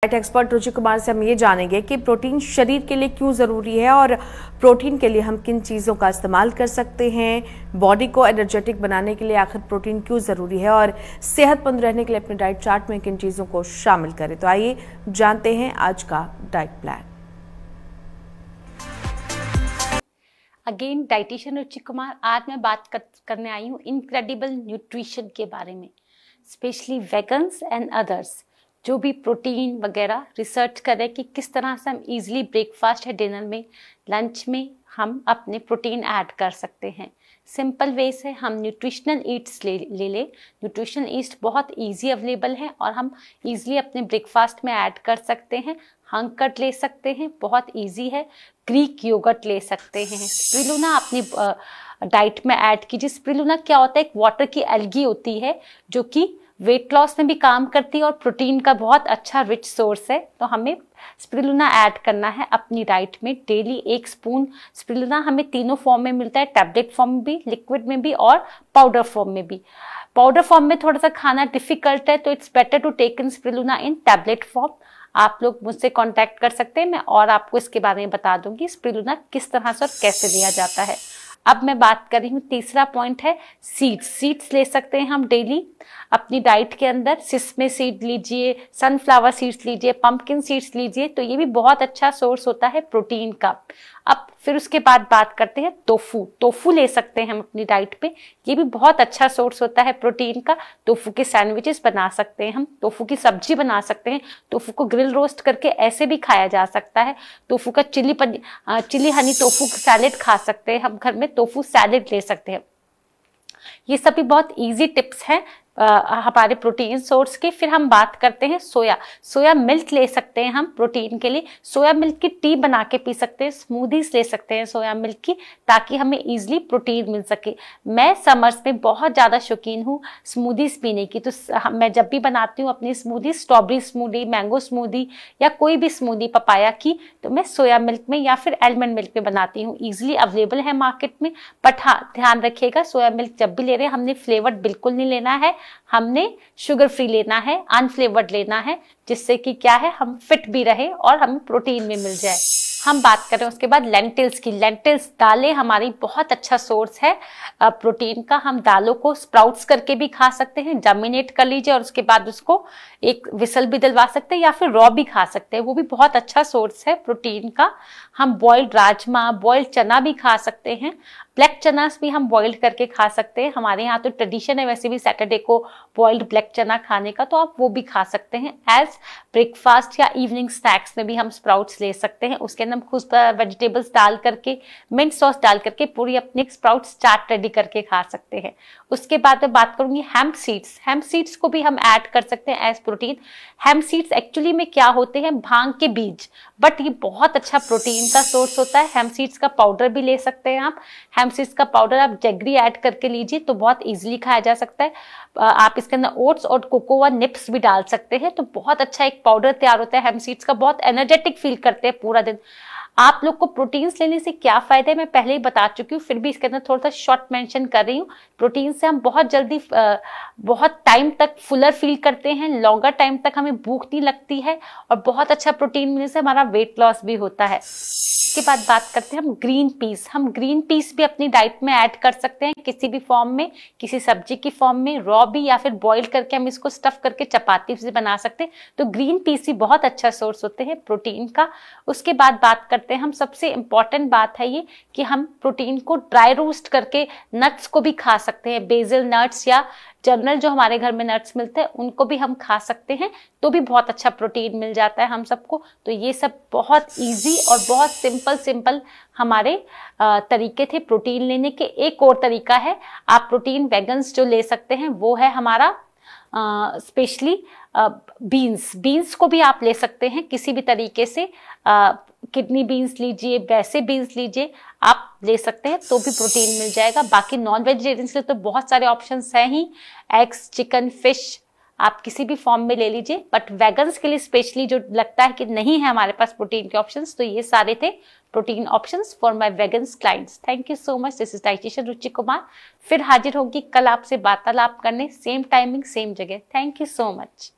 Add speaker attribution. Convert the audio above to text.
Speaker 1: Diet expert रुचि कुमार से हम ये जानेंगे कि प्रोटीन शरीर के लिए क्यों ज़रूरी है और प्रोटीन के लिए हम किन चीज़ों का इस्तेमाल कर सकते हैं। बॉडी को एनर्जेटिक बनाने के लिए आखिर प्रोटीन क्यों ज़रूरी है और सेहतमंद रहने के लिए अपने डाइट चार्ट में किन चीज़ों को शामिल करें। तो आइए जानते हैं आज का diet plan.
Speaker 2: Again dietitian Ruchi Kumar. आज मैं बात करने आई हूँ इनक्रेडिबल न्यूट्रिशन के बारे में, स्पेशली वेगन्स एंड अदर्स जो भी प्रोटीन वगैरह रिसर्च करें कि किस तरह से हम इजीली ब्रेकफास्ट या डिनर में, लंच में हम अपने प्रोटीन ऐड कर सकते हैं। सिंपल वे से हम न्यूट्रिशनल ईट्स ले न्यूट्रिशनल ईट्स बहुत इजी अवेलेबल है और हम इजीली अपने ब्रेकफास्ट में ऐड कर सकते हैं। हंकट ले सकते हैं, बहुत इजी है। ग्रीक योगर्ट ले सकते हैं। स्पिरुलिना अपनी डाइट में ऐड कीजिए। स्पिरुलिना क्या होता है, एक वाटर की एल्गी होती है जो कि वेट लॉस में भी काम करती है और प्रोटीन का बहुत अच्छा रिच सोर्स है। तो हमें स्पिरुलिना ऐड करना है अपनी डाइट में। डेली 1 स्पून स्पिरुलिना हमें तीनों फॉर्म में मिलता है, टैबलेट फॉर्म में भी, लिक्विड में भी और पाउडर फॉर्म में भी। पाउडर फॉर्म में थोड़ा सा खाना डिफिकल्ट है तो it's better to take in spirulina in tablet form. आप लोग मुझसे कांटेक्ट कर सकते हैं, मैं और आपको इसके बारे में बता दूंगी स्पिरुलिना किस तरह से और कैसे लिया जाता है। अब मैं बात कर रही हूँ, तीसरा पॉइंट है सीड्स। सीड्स ले सकते हैं हम डेली अपनी डाइट के अंदर। सिसमे सीड लीजिए, सनफ्लावर सीड्स लीजिए, पंपकिन सीड्स लीजिए, तो ये भी बहुत अच्छा सोर्स होता है प्रोटीन का। अब फिर उसके बाद बात करते हैं टोफू। टोफू ले सकते हैं हम अपनी डाइट पे, ये भी बहुत अच्छा सोर्स होता है प्रोटीन का। टोफू के सैंडविचेस बना सकते हैं हम, टोफू की सब्जी बना सकते हैं, टोफू को ग्रिल रोस्ट करके ऐसे भी खाया जा सकता है। टोफू का चिली हनी टोफू सैलेड खा सकते हैं हम घर में, टोफू सैलेड ले सकते हैं। ये सभी बहुत इजी टिप्स हैं हमारे प्रोटीन सोर्स की। फिर हम बात करते हैं सोया मिल्क ले सकते हैं हम प्रोटीन के लिए। सोया मिल्क की टी बना के पी सकते हैं, स्मूदीज ले सकते हैं सोया मिल्क की, ताकि हमें इजीली प्रोटीन मिल सके। मैं समर्स में बहुत ज़्यादा शौकीन हूँ स्मूदीज पीने की, तो मैं जब भी बनाती हूँ अपनी smoothie, strawberry smoothie, mango smoothie या कोई भी स्मूदी पपाया की, तो मैं सोया मिल्क में या फिर आलमंड मिल्क में बनाती हूँ। ईजिली अवेलेबल है मार्केट में। बट हाँ, ध्यान रखिएगा सोया मिल्क जब भी ले रहे हैं हमने फ्लेवर्ड बिल्कुल नहीं लेना है, हमने शुगर फ्री लेना है, अनफ्लेवर्ड लेना है, जिससे कि क्या है हम फिट भी रहे और हमें प्रोटीन भी मिल जाए। हम बात करें उसके बाद लेंटिल्स की। लेंटिल्स दालें हमारी बहुत अच्छा सोर्स है प्रोटीन का। हम दालों को स्प्राउट्स करके भी खा सकते हैं, जर्मिनेट कर लीजिए और उसके बाद उसको एक विसल भी दिलवा सकते हैं या फिर रॉ भी खा सकते हैं, वो भी बहुत अच्छा सोर्स है प्रोटीन का। हम बॉइल्ड राजमा, बॉइल्ड चना भी खा सकते हैं। ब्लैक चनास भी हम बॉइल्ड करके खा सकते हैं। हमारे यहाँ तो ट्रेडिशन है वैसे भी सैटरडे को बॉइल्ड ब्लैक चना खाने का, तो आप वो भी खा सकते हैं एज ब्रेकफास्ट या इवनिंग स्नैक्स में भी हम स्प्राउट्स ले सकते हैं। उसके अंदर हम खुद वेजिटेबल्स डाल करके, मिंट सॉस डाल करके पूरी अपनी स्प्राउट्स चाट रेडी करके खा सकते हैं। उसके बाद मैं बात करूंगी हेम्प सीड्स। हेम्प सीड्स को भी हम ऐड कर सकते हैं as protein. Hemp seeds actually में क्या होते हैं, भांग के बीज, बट ये बहुत अच्छा प्रोटीन का सोर्स होता है। हेम्प सीड्स का पाउडर भी ले सकते हैं आप। हेम्प सीड्स का पाउडर आप जैगरी ऐड करके लीजिए तो बहुत इजीली खाया जा सकता है। आप इसके अंदर ओट्स और कोकोआ निप्स भी डाल सकते हैं, तो बहुत अच्छा एक पाउडर तैयार होता है हेम्प सीड्स का। बहुत एनर्जेटिक फील करते हैं पूरा दिन। आप लोग को प्रोटीन्स लेने से क्या फायदे मैं पहले ही बता चुकी हूँ, फिर भी इसके अंदर थोड़ा सा शॉर्ट मेंशन कर रही हूँ। प्रोटीन से हम बहुत जल्दी बहुत टाइम तक फुलर फील करते हैं, लॉन्गर टाइम तक हमें भूख नहीं लगती है और बहुत अच्छा प्रोटीन मिलने से हमारा वेट लॉस भी होता है। इसके बाद बात करते हैं हम ग्रीन पीस। हम ग्रीन पीस भी अपनी डाइट में ऐड कर सकते हैं किसी भी फॉर्म में, किसी सब्जी की फॉर्म में, रॉ भी या फिर बॉईल करके हम इसको स्टफ करके चपाती से बना सकते हैं। तो ग्रीन पीस भी बहुत अच्छा सोर्स होते हैं प्रोटीन का। उसके बाद बात करते हैं हम, सबसे इंपॉर्टेंट बात है ये कि हम प्रोटीन को ड्राई रोस्ट करके नट्स को भी खा सकते हैं। बेसिल नट्स या जनरल जो हमारे घर में नट्स मिलते हैं उनको भी हम खा सकते हैं, तो भी बहुत अच्छा प्रोटीन मिल जाता है हम सबको। तो ये सब बहुत इजी और बहुत सिंपल हमारे तरीके थे प्रोटीन लेने के। एक और तरीका है, आप प्रोटीन वेगन्स जो ले सकते हैं वो है हमारा स्पेशली बीन्स को भी आप ले सकते हैं किसी भी तरीके से। किडनी बीन्स लीजिए, वैसे बीन्स लीजिए, आप ले सकते हैं तो भी प्रोटीन मिल जाएगा। बाकी नॉन वेजिटेरियंस के लिए तो बहुत सारे ऑप्शंस हैं ही, एग्स, चिकन, फिश आप किसी भी फॉर्म में ले लीजिए। बट वेगन्स के लिए स्पेशली जो लगता है कि नहीं है हमारे पास प्रोटीन के ऑप्शंस, तो ये सारे थे protein options for my vegans clients. Thank you so much. This is dietitian Ruchi Kumar. फिर हाजिर होगी कल आपसे वार्तालाप करने, सेम टाइमिंग सेम जगह। Thank you so much.